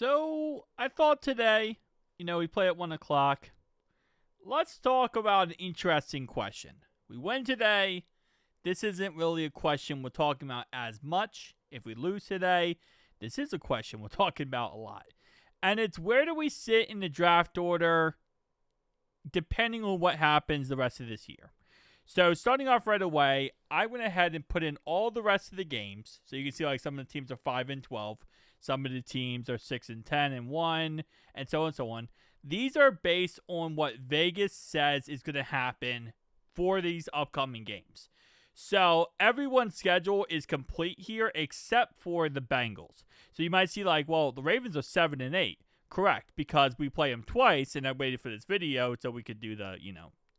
So, I thought today, we play at 1 o'clock. Let's talk about an interesting question. We win today. This isn't really a question we're talking about as much. If we lose today, this is a question we're talking about a lot. And it's where do we sit in the draft order depending on what happens the rest of this year. So starting off right away, I went ahead and put in all the rest of the games. So you can see like some of the teams are 5-12. Some of the teams are 6-10 and 1, and so on and so on. These are based on what Vegas says is going to happen for these upcoming games. So everyone's schedule is complete here except for the Bengals. So you might see like, well, the Ravens are 7-8. Correct, because we play them twice, and I waited for this video so we could do the,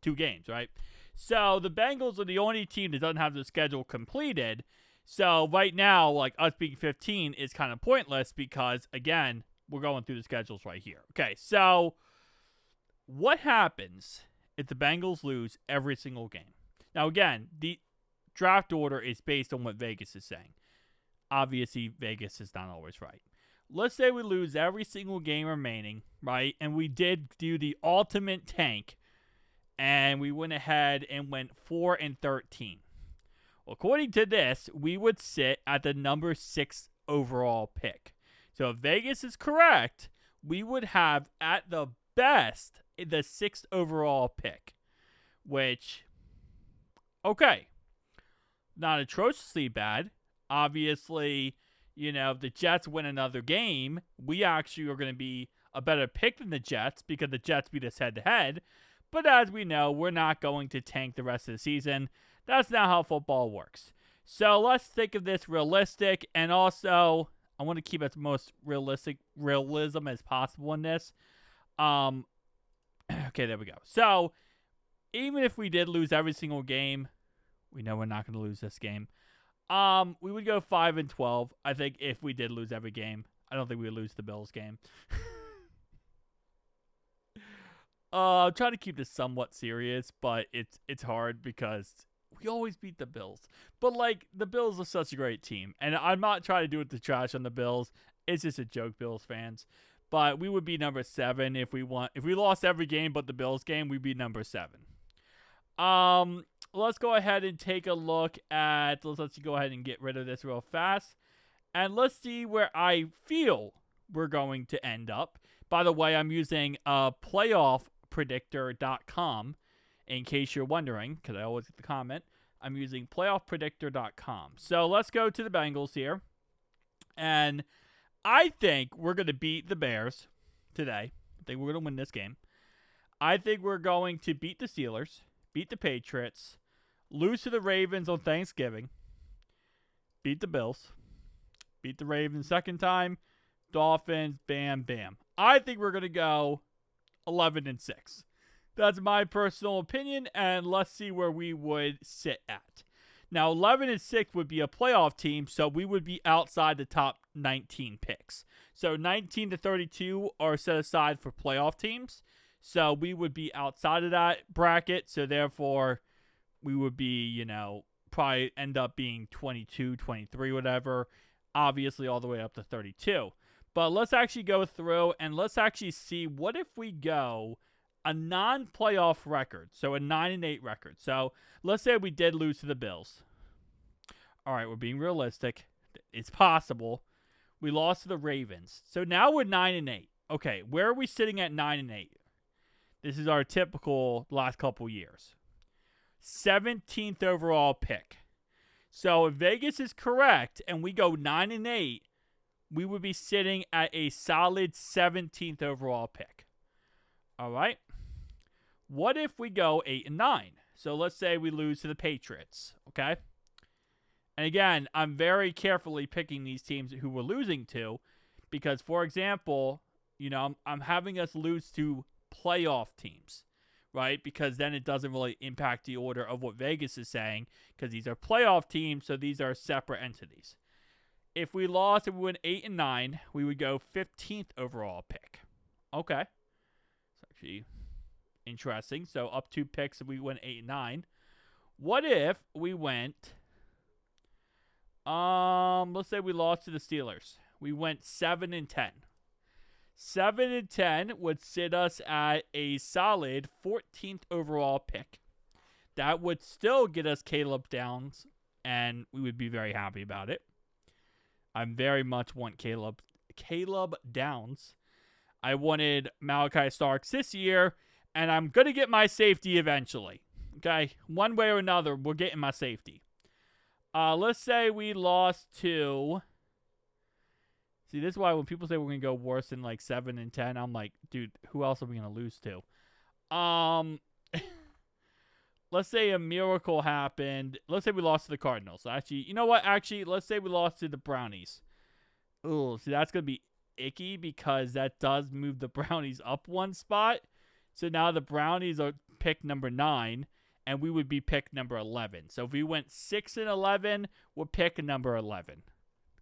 2 games, right? So the Bengals are the only team that doesn't have the schedule completed. So right now, like us being 15 is kind of pointless because, again, we're going through the schedules right here. Okay, so what happens if the Bengals lose every single game? Now, again, the draft order is based on what Vegas is saying. Obviously, Vegas is not always right. Let's say we lose every single game remaining, right? And we did do the ultimate tank, and we went ahead and went 4-13. Well, according to this, we would sit at the number 6 overall pick. So if Vegas is correct, we would have at the best the 6th overall pick, which, okay, not atrociously bad. Obviously, if the Jets win another game, we actually are going to be a better pick than the Jets because the Jets beat us head-to-head. But as we know, we're not going to tank the rest of the season. That's not how football works. So let's think of this realistic, and also I want to keep as most realism as possible in this. Okay, there we go. So even if we did lose every single game, we know we're not going to lose this game. We would go 5-12. I think if we did lose every game, I don't think we would lose the Bills game. I'm trying to keep this somewhat serious, but it's hard because we always beat the Bills. But like the Bills are such a great team, and I'm not trying to do it to trash on the Bills. It's just a joke, Bills fans. But we would be number 7 if we lost every game but the Bills game. We'd be number 7. Let's go ahead and take a look at. Let's go ahead and get rid of this real fast, and let's see where I feel we're going to end up. By the way, I'm using playoffpredictor.com in case you're wondering, because I always get the comment. I'm using playoffpredictor.com. So let's go to the Bengals here, and I think we're going to beat the Bears today. I think we're going to win this game. I think we're going to beat the Steelers, beat the Patriots, lose to the Ravens on Thanksgiving, beat the Bills, beat the Ravens second time, Dolphins, bam, bam. I think we're going to go 11-6. That's my personal opinion, and let's see where we would sit at. Now, 11-6 would be a playoff team, so we would be outside the top 19 picks. So 19-32 are set aside for playoff teams. So we would be outside of that bracket. So therefore, we would be, probably end up being 22, 23, whatever. Obviously, all the way up to 32. But let's actually go through and let's actually see what if we go a non-playoff record. So a 9-8 record. So let's say we did lose to the Bills. All right, we're being realistic. It's possible. We lost to the Ravens. So now we're 9-8. Okay, where are we sitting at 9-8? This is our typical last couple years. 17th overall pick. So if Vegas is correct and we go 9-8, we would be sitting at a solid 17th overall pick. All right. What if we go 8-9? So let's say we lose to the Patriots. Okay. And again, I'm very carefully picking these teams who we're losing to because, for example, I'm having us lose to playoff teams, right? Because then it doesn't really impact the order of what Vegas is saying because these are playoff teams, so these are separate entities. If we lost and we went 8-9, we would go 15th overall pick. Okay. It's actually interesting. So up 2 picks if we went 8-9. What if we went... let's say we lost to the Steelers. We went 7-10. 7-10 would sit us at a solid 14th overall pick. That would still get us Caleb Downs, and we would be very happy about it. I very much want Caleb Downs. I wanted Malachi Starks this year, and I'm going to get my safety eventually. Okay? One way or another, we're getting my safety. Let's say we lost to... See, this is why when people say we're going to go worse than like 7-10, I'm like, dude, who else are we going to lose to? Let's say a miracle happened. Let's say we lost to the Cardinals. Actually, you know what? Actually, let's say we lost to the Brownies. Ooh, see, that's going to be icky because that does move the Brownies up one spot. So now the Brownies are pick number 9, and we would be pick number 11. So if we went 6-11, we're pick number 11.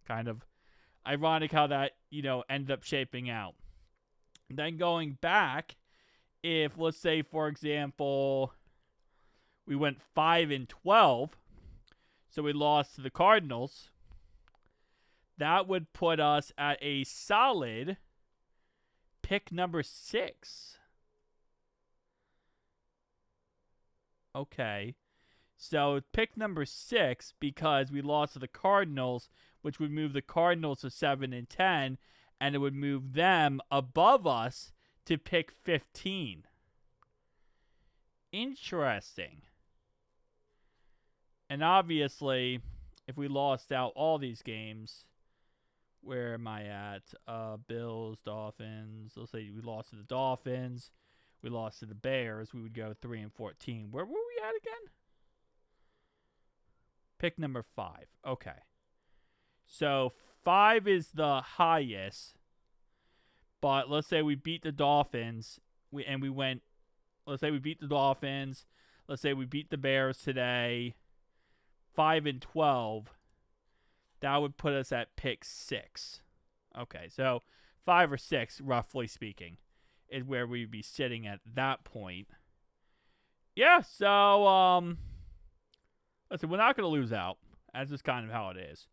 Kind of ironic how that, ended up shaping out. And then going back, if, let's say, for example, we went 5-12, so we lost to the Cardinals, that would put us at a solid pick number 6. Okay. So pick number 6, because we lost to the Cardinals, which would move the Cardinals to 7-10, and it would move them above us to pick 15. Interesting. And obviously, if we lost out all these games, where am I at? Bills, Dolphins. Let's say we lost to the Dolphins. We lost to the Bears. We would go 3-14. Where were we at again? Pick number 5. Okay. So 5 is the highest. But let's say we beat the Dolphins. Let's say we beat the Dolphins. Let's say we beat the Bears today. 5-12. That would put us at pick 6. Okay, so 5 or 6, roughly speaking, is where we'd be sitting at that point. Yeah, so, listen, we're not going to lose out. That's just kind of how it is.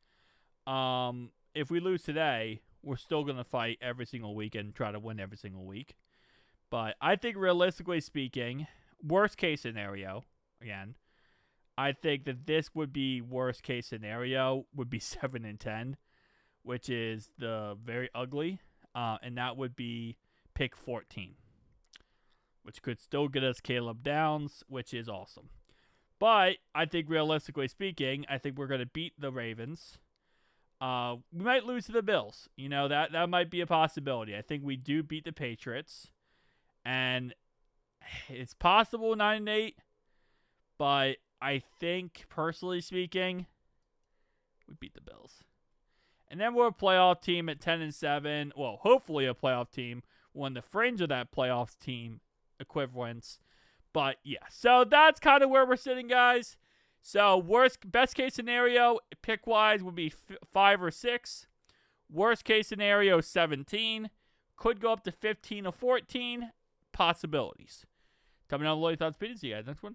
If we lose today, we're still going to fight every single week and try to win every single week. But I think realistically speaking, worst case scenario, again, I think that this would be worst case scenario, would be 7-10, which is the very ugly. And that would be pick 14, which could still get us Caleb Downs, which is awesome. But I think realistically speaking, I think we're going to beat the Ravens. We might lose to the Bills. That might be a possibility. I think we do beat the Patriots. And it's possible 9-8, but I think, personally speaking, we beat the Bills. And then we're a playoff team at 10-7. Well, hopefully a playoff team. We're on the fringe of that playoff team equivalence. But, yeah. So, that's kind of where we're sitting, guys. So, best case scenario, pick-wise, would be 5 or 6. Worst case scenario, 17. Could go up to 15 or 14. Possibilities. Tell me down below your thoughts, Peter. See you guys next one.